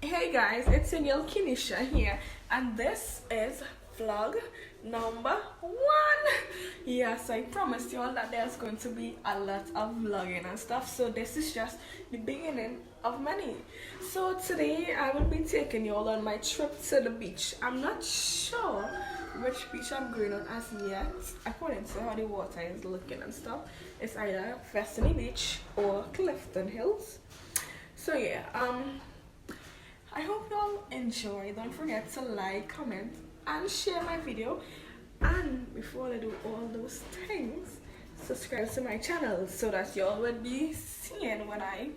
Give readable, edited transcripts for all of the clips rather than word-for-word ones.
Hey guys, it's your girl Kinisha here, and this is vlog number 1. Yes, I promised you all that there's going to be a lot of vlogging and stuff, so this is just the beginning of many. So today I will be taking you all on my trip to the beach. I'm not sure which beach I'm going on as yet, according to how the water is looking and stuff. It's either Destiny Beach or Clifton Hills. So yeah, I hope you all enjoy. Don't forget to like, comment, and share my video. And before I do all those things, subscribe to my channel so that you all will be seeing when I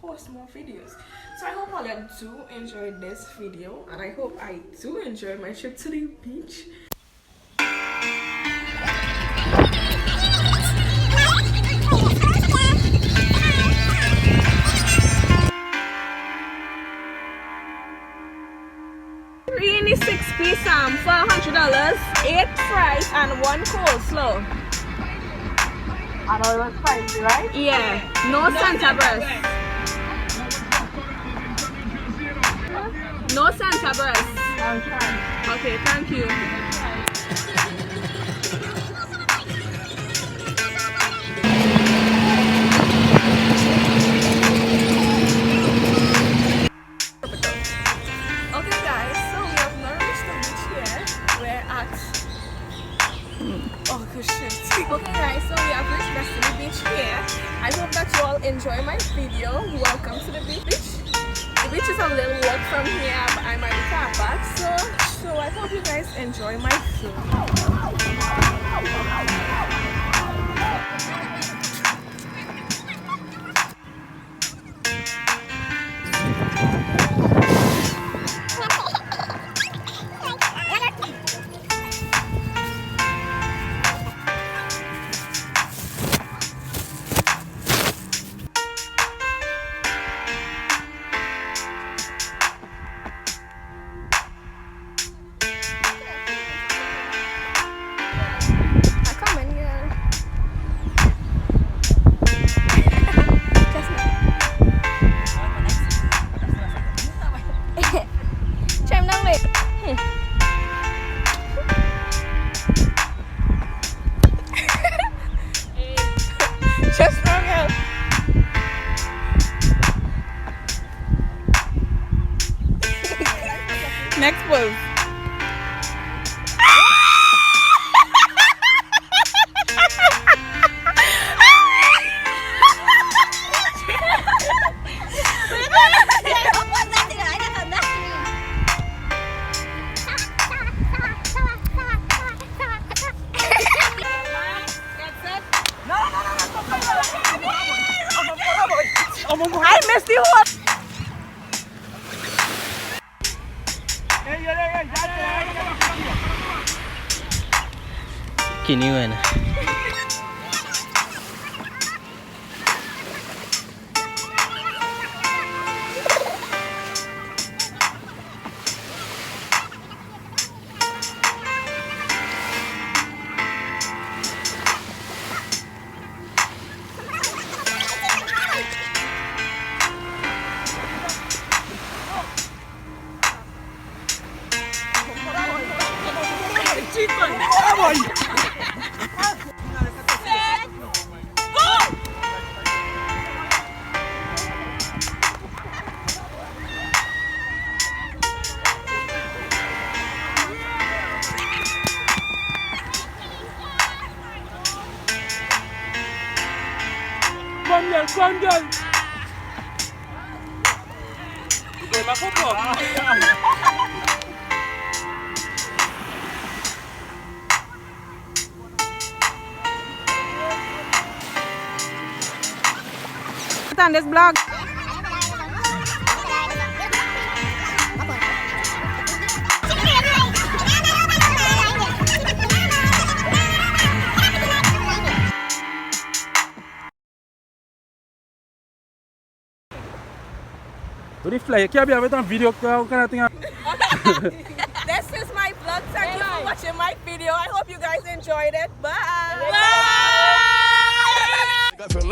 post more videos. So I hope all you do enjoy this video, and I hope I do enjoy my trip to the beach. $6-piece for $100, 8 fries and 1 coleslaw. I know it was spicy, right? Yeah, no Santa breast. No Santa breast. I'm trying. Okay, thank you. Okay guys, so we have now reached the beach here. We're at oh good shit. Okay guys, so we have reached Destiny Beach here. I hope that you all enjoy my video. Welcome to the beach. The beach is a little walk from here, but I'm at the car park, so I hope you guys enjoy my vlog. Next pose. I missed you. Kinuan. Bandel. On this blog. What the fly? You can't be having a video kind of thing. This is my vlog. Thank you for watching my video. I hope you guys enjoyed it. Bye. Bye.